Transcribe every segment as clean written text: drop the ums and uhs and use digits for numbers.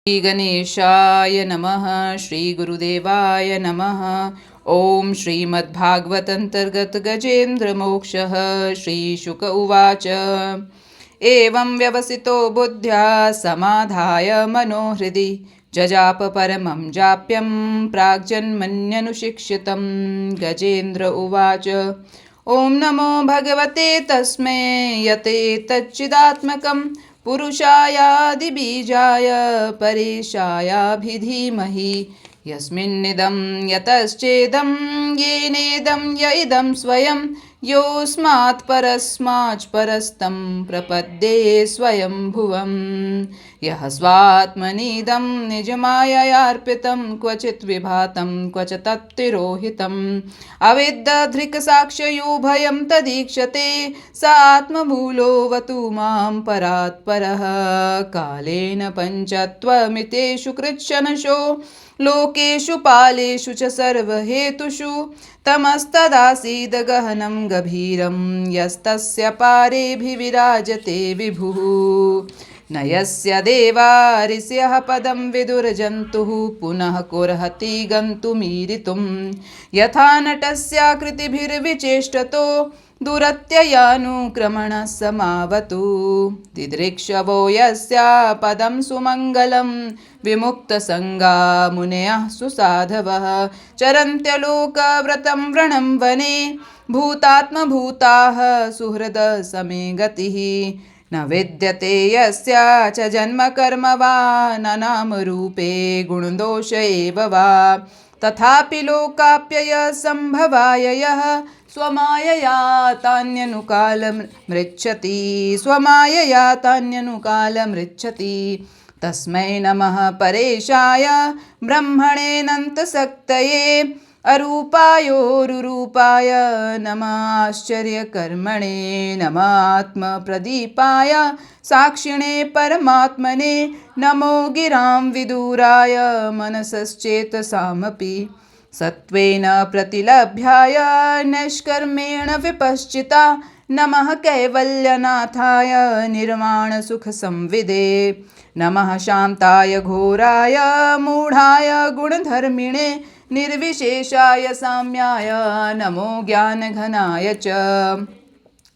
श्री गणेशाय नमः। श्री गुरुदेवाय नमः। ओम श्रीमद्भागवतंतर्गत गजेंद्र मोक्षः। श्री शुक उवाच। एवं व्यवसितो बुद्ध्या समाधाय मनोहृदि जजाप परमं जाप्यं प्राग्जन्मन्यनुशिक्षितं। गजेंद्र उवाच। ओम नमो भगवते तस्मै यते तच्चिदात्मकं पुरुषायादिबीजाय परेशायाभिधीमहि। यस्मिन्निदं यतश्चेदं येनेदं य इदं स्वयं योऽस्मात् परस्माच् परस्तं प्रपद्ये स्वयंभुवं। यः स्वात्मनीदं निजमाययार्पितं क्वचित् विभातं क्व च तत्तिरोहितम् अविद्दधृक्साक्ष्योभयं तदीक्षते स आत्ममूलोऽवतु मां परात्परः। कालेन पञ्चत्वमितेषु कृच्छ्रनशो लोकेषु पालेषु च सर्वहेतुषु तमस्तदासीद गहनं गभीरं यस्तस्य पारेऽभिविराजते विभुः। न यस्य देवा ऋषयः पदं विदुर्जन्तुः पुनः कुर्हति गन्तुमीरितुं यथा नटस्याकृतिभिर्विचेष्टतो दुरत्ययानुक्रमणः समावतु। दिदृक्षवो यस्या पदं सुमङ्गलं विमुक्तसङ्गा मुनयः सुसाधवः चरन्त्यलोकव्रतं व्रणं वने भूतात्मभूताः सुहृद समे गतिः। न विद्यते यस्या च जन्म कर्म वा न नामरूपे गुणदोष एव वा तथापि लोकाप्यय संभवाय यः स्वमायया तान्यनुकालमृच्छति तस्मै नमः परेशाय ब्रह्मणेऽनन्तशक्तये अरूपायोरुरूपाय नमः आश्चर्यकर्मणे नमः आत्मप्रदीपाय साक्षिणे परमात्मने नमो गिरां विदुराय मनसश्चेतसामपि सत्त्वेन प्रतिलभ्याय नैष्कर्मेण विपश्चिता नमः कैवल्यनाथाय निर्वाणसुखसंविदे नमः शान्ताय घोराय मूढाय गुणधर्मिणे निर्विशेषाय साम्याय नमो ज्ञानघनाय च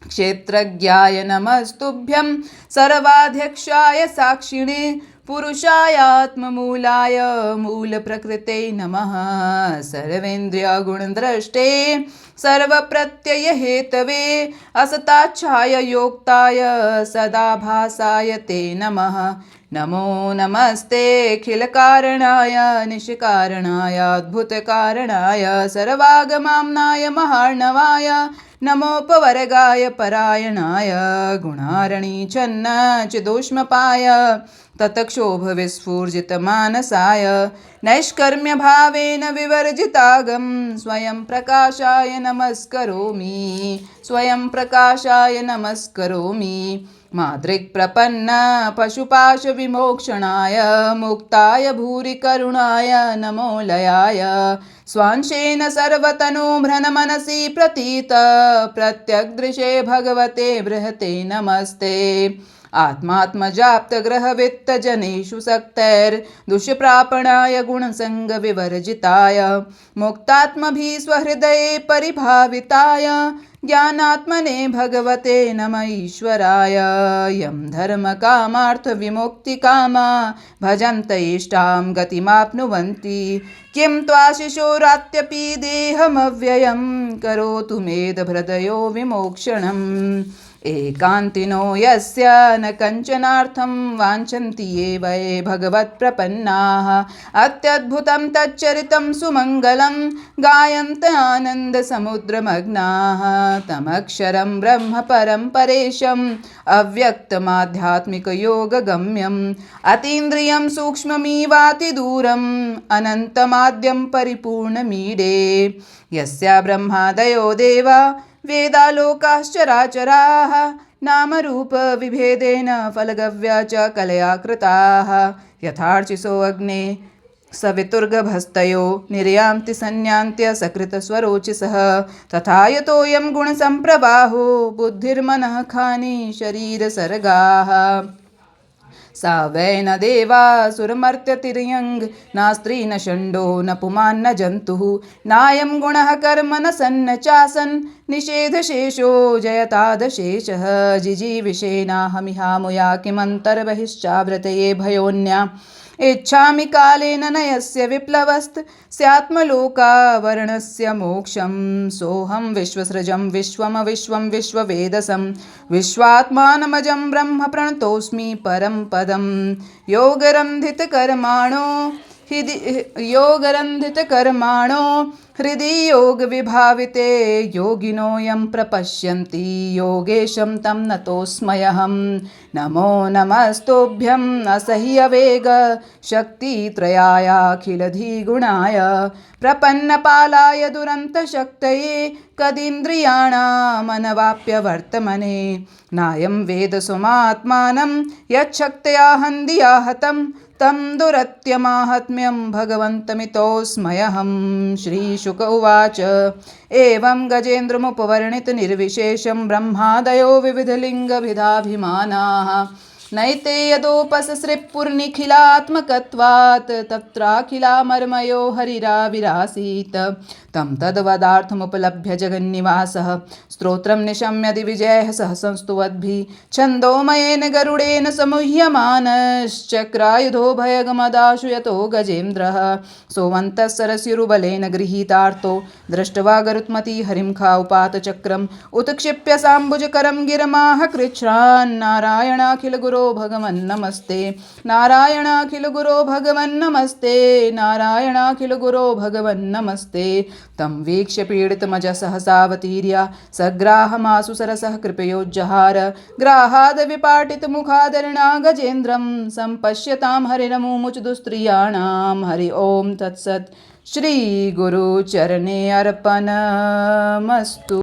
क्षेत्रज्ञाय नमस्तुभ्यं सर्वाध्यक्षाय साक्षिणे पुरुषायात्ममूलाय मूलप्रकृते नमः सर्वेन्द्रियगुणद्रष्टे सर्वप्रत्ययहेतवे असताच्छाय योक्ताय सदाभासाय ते नमः। नमो नमस्तेऽखिलकारणाय निष्कारणाय अद्भुतकारणाय सर्वागमाम्नाय महार्णवाय नमोपवर्गाय परायणाय गुणारणीच्छन्न चिदोष्मपाय ततक्षोभविस्फूर्जितमानसाय नैष्कर्म्यभावेन विवर्जितागं स्वयं प्रकाशाय नमस्करोमि मादृक्प्रपन्न पशुपाशविमोक्षणाय मुक्ताय भूरि करुणाय नमो लयाय स्वांशेन सर्वतनोभ्रनमनसि प्रतीत प्रत्यग्दृशे भगवते बृहते नमस्ते। आत्मात्मजाप्तग्रहवित्तजनेषु सक्तैर्दुष्प्रापणाय गुणसङ्गविवर्जिताय मुक्तात्मभिः स्वहृदये परिभाविताय ज्ञानात्मने भगवते नमः ईश्वराय। यं धर्मकामार्थविमुक्तिकामा भजन्त इष्टां गतिमाप्नुवन्ति किं त्वाशिशोरात्यपि देहमव्ययं करोतु मेदभृदयो विमोक्षणम्। एकान्तिनो यस्य न कञ्चनार्थं वाञ्छन्ति ये वै भगवत्प्रपन्नाः अत्यद्भुतं तच्चरितं सुमङ्गलं गायन्त आनन्दसमुद्रमग्नाः तमक्षरं ब्रह्म परं परेशम् अव्यक्तमाध्यात्मिकयोगगम्यम् अतीन्द्रियं सूक्ष्ममीवातिदूरम् अनन्तमाद्यं परिपूर्णमीडे यस्य ब्रह्मादयो देवा वेदालोकाश्चराचराः नामरूपविभेदेन फलगव्या च कलया कृताः यथार्चिसो अग्ने सवितुर्गभस्तयो निर्यान्ति संयान्त्य सकृतस्वरोचिसः तथा यतोऽयं गुणसम्प्रवाहो बुद्धिर्मनः खानि शरीरसर्गाः सा वै न देवासुरमर्त्यतिर्यङ् नास्त्री न षण्डो न पुमान् न जन्तुः नायं गुणः कर्म न सन्न चासन् निषेधशेषो जयतादशेषः जिजीविषेणाहमिहामुया किमन्तर्बहिश्चाव्रतये भयोन्या इच्छामि कालेन न यस्य विप्लवस्त स्यात्मलोकावरणस्य मोक्षं सोऽहं विश्वसृजं विश्वमविश्वं विश्ववेदसं विश्वात्मानमजं ब्रह्म प्रणतोऽस्मि परं पदं योगरन्धितकर्माणो हृदि योगविभाविते योगिनो यं प्रपश्यन्ति योगेशं तं नतोऽस्म्यहं नमो नमस्तुभ्यं असह्यवेग शक्तित्रयायाखिलधिगुणाय प्रपन्नपालाय दुरन्तशक्तये कदीन्द्रियाणामनवाप्य वर्तमने नायं वेदसुमात्मानं यच्छक्तया हन्दिया हतं तं दुरत्यमाहात्म्यं भगवन्तमितोऽस्म्यहं श्रीशुक उवाच एवं गजेन्द्रमुपवर्णितनिर्विशेषं ब्रह्मादयो विविधलिङ्गभिधाभिमानाः नैते यदोपससृपुर्निखिलात्मकत्वात् तत्राखिलामर्मयो हरिराविरासीत् तं तद्वदार्थमुपलभ्य जगन्निवासः स्तोत्रं निशम्य दिविजयः सह संस्तुवद्भिः छन्दोमयेन गरुडेन समुह्यमानश्चक्रायुधो भयगमदाशु यतो गजेन्द्रः सोऽन्तः सरस्युरुबलेन गृहीतार्तो दृष्ट्वा गरुत्मती हरिं खाउपातचक्रम् उत्क्षिप्य साम्बुजकरं गिरमाह कृच्छ्रान्नारायणाखिल गुरो भगवन्नमस्ते नारायणाखिल गुरो भगवन्नमस्ते नारायणाखिल गुरो भगवन्नमस्ते तं वीक्ष्य पीडितमज सहसावतीर्य सग्राहमासु सरसः कृपयोज्जहार ग्राहादविपाटितमुखादरिणा गजेन्द्रं सम्पश्यतां हरिरमुमुच दुस्त्रियाणां हरि ओं तत्सत् श्रीगुरुचरणे अर्पणमस्तु।